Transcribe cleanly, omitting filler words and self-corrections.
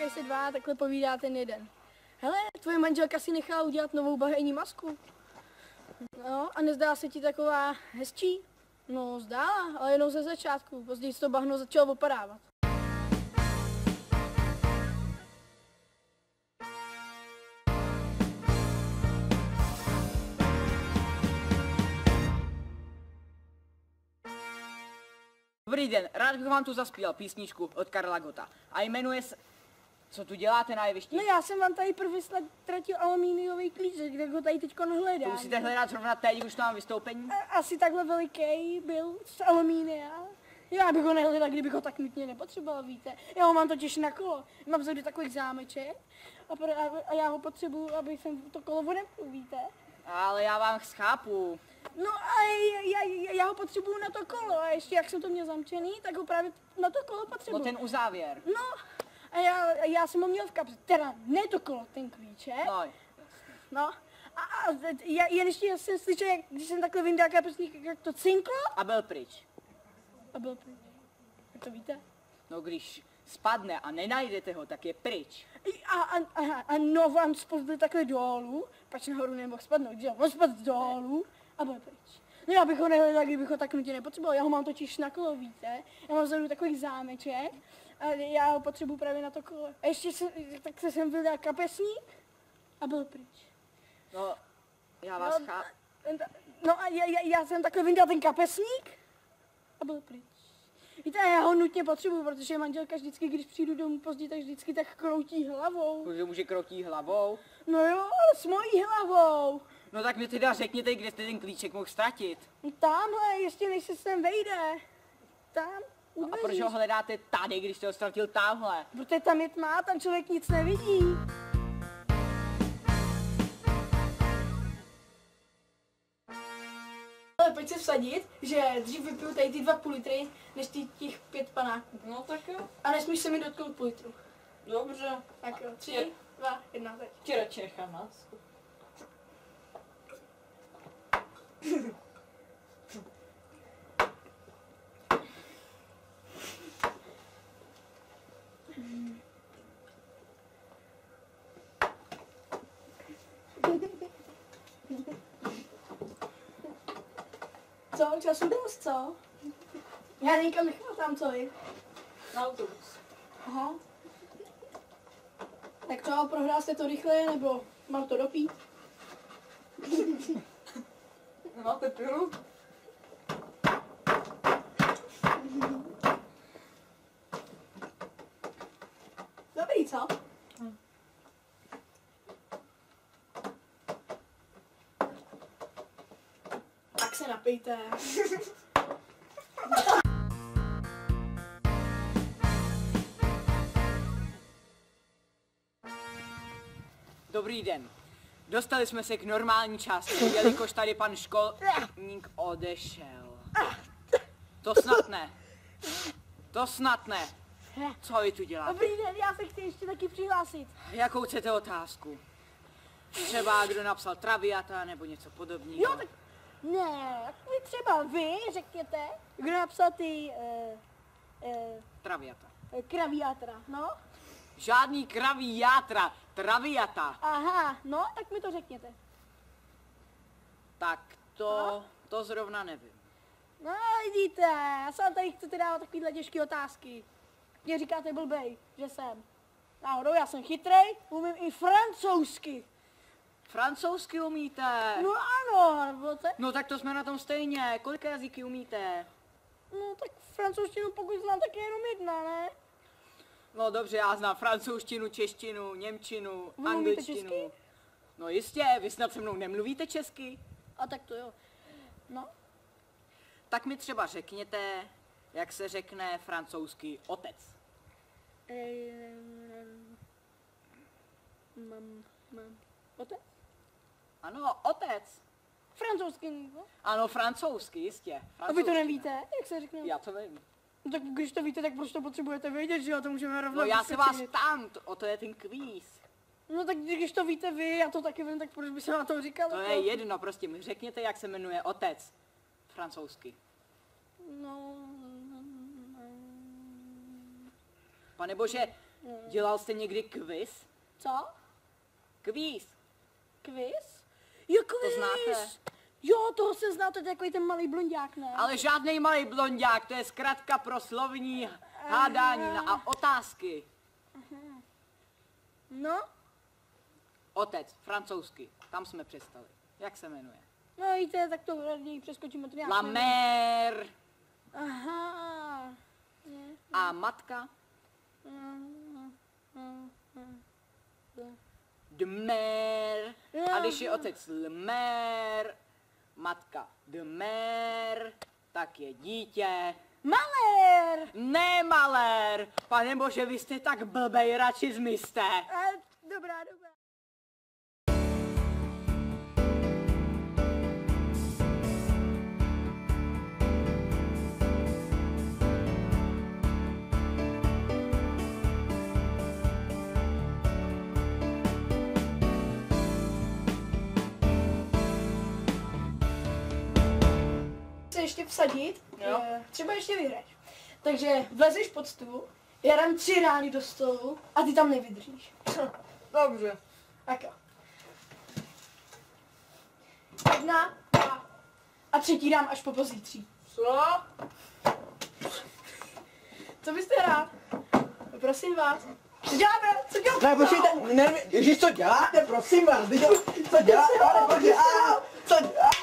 potkají se dva, takhle povídá ten jeden. Hele, tvoje manželka si nechala udělat novou bahejní masku. No, a nezdá se ti taková hezčí? No, zdála, ale jenom ze začátku. Později to bahno začalo opadávat. Dobrý den, rád bych vám tu zaspíval písničku od Karla Gotta. A jmenuje se... Co tu děláte na jevišti? No já jsem vám tady prvně ztratil alumíniový klíček, tak ho tady teďko hledám. To musíte hledat zrovna teď, už mám vystoupení? Asi takhle veliký byl z alumínia. Já bych ho nehledal, kdybych ho tak nutně nepotřeboval, víte. Já ho mám totiž na kolo. Mám vzadu takových zámeček a já ho potřebuju, abych jsem to kolo odemknul, víte. Ale já vám schápu. No a já ho potřebuju na to kolo a ještě jak jsem to měl zamčený, tak ho právě na to kolo potřebuju. No ten uzávěr. No a já jsem ho měl v kapse, teda ne to kolo, ten klíček. No, no. A jen ještě jsem slyšel, když jsem takhle vyndal kapesník, jak to cinklo. a byl pryč. A byl pryč. Jak to víte? No když spadne a nenajdete ho, tak je pryč. A no, on spadl takhle dolů, pač nahoru nemohl spadnout, že? On spadl dolů a byl pryč. No já bych ho nehledal, kdybych ho tak nutně nepotřeboval, já ho mám totiž na kolo, víte? Já mám vzadu takový zámeček a já ho potřebuji právě na to kolo. A ještě tak jsem vydal kapesník a byl pryč. No, já vás chápu. No a já jsem takhle vyndal ten kapesník a byl pryč. Víte, já ho nutně potřebuju, protože manželka vždycky, když přijdu domů pozdě, tak vždycky tak kroutí hlavou. Protože může kroutí hlavou. No jo, ale s mojí hlavou. No tak mi teda řekněte, kde jste ten klíček mohl ztratit. No tamhle, ještě než se sem vejde. Tam, u No a dveří. proč ho hledáte tady, když jste ho ztratil tamhle? Protože tam je tma, tam člověk nic nevidí. Ale pojď se vsadit, že dřív vypiju tady ty 2,5 litry, než těch 5 panáků. No tak jo. A nesmíš se mi dotknout půl litru. Dobře. Tak jo, 3, 2, 1, teď. Ti radši nechám nás. Co? Času dost, co? Já nikam nechvátám, co je? Na autobus. Aha. Tak co, prohrál jste to rychle, nebo mám to dopít? Máte pilu? Dobrý, co? Tak se napijte. Dobrý den. Dostali jsme se k normální části, jelikož tady pan školník odešel. To snad ne. To snad ne. Co vy tu děláte? Dobrý den, já se chci ještě taky přihlásit. Jakou chcete otázku? Třeba kdo napsal Traviata nebo něco podobného? Jo, tak ne, tak vy třeba vy řekněte, kdo napsal ty Traviata. kraviátra, no? Žádný kraví játra, Traviata. Aha, no, tak mi to řekněte. Tak to zrovna nevím. No, vidíte, já se vám tady chcete dávat takovýhle těžké otázky. Mě říkáte blbej, že jsem. Náhodou, já jsem chytrej, umím i francouzsky. Francouzsky umíte? No ano, nebo co? No tak to jsme na tom stejně. Kolik jazyky umíte? No tak francouzštinu pokud znám, tak je jenom jedna, ne? No dobře, já znám francouzštinu, češtinu, němčinu, Vy umíte angličtinu. česky? No jistě, vy snad se mnou nemluvíte česky? A tak to jo. No, Tak mi třeba řekněte, jak se řekne francouzsky otec. mám. Otec? Ano, otec. Francouzsky, no? Ano, francouzsky, jistě. A vy to nevíte, jak se řekne? Já to vím. No tak když to víte, tak proč to potřebujete vědět, že jo? To můžeme rovnou No já se vás vysvětlit. ptám, o to je ten kvíz. No tak když to víte vy, já to taky vím, tak proč by se na to říkalo? To je jedno, prostě mi řekněte, jak se jmenuje otec. Francouzsky. No... Pane bože, Dělal jste někdy kviz? Co? Kvíz. Kviz? Jo, kviz. To znáte? Jo, toho jsem znal, to je takový ten malý blonďák, ne? Ale žádný malý blonďák, to je zkratka pro slovní hádání a otázky. No? Otec, francouzsky, tam jsme přestali. Jak se jmenuje? No víte, tak to raději přeskočíme to nějak. La mère. Aha. A matka? De mère. A když je otec le mère, matka de mère, tak je dítě. Malér! Ne malér! Pane bože, vy jste tak blbej, radši zmizte. Dobrá, dobrá. Se ještě vsadit, Jo. třeba ještě vyhraješ. Takže vlezeš pod stůl, já dám 3 rány do stolu a ty tam nevydržíš. Dobře. Tak jo. 1, 2 a 3 dám až po pozítří. Co? Co byste rád? Prosím vás. Co děláte? Co děláte? Ne, počkejte, ne, ježiš, co děláte, prosím vás, co děláte, pane bože, co děláte?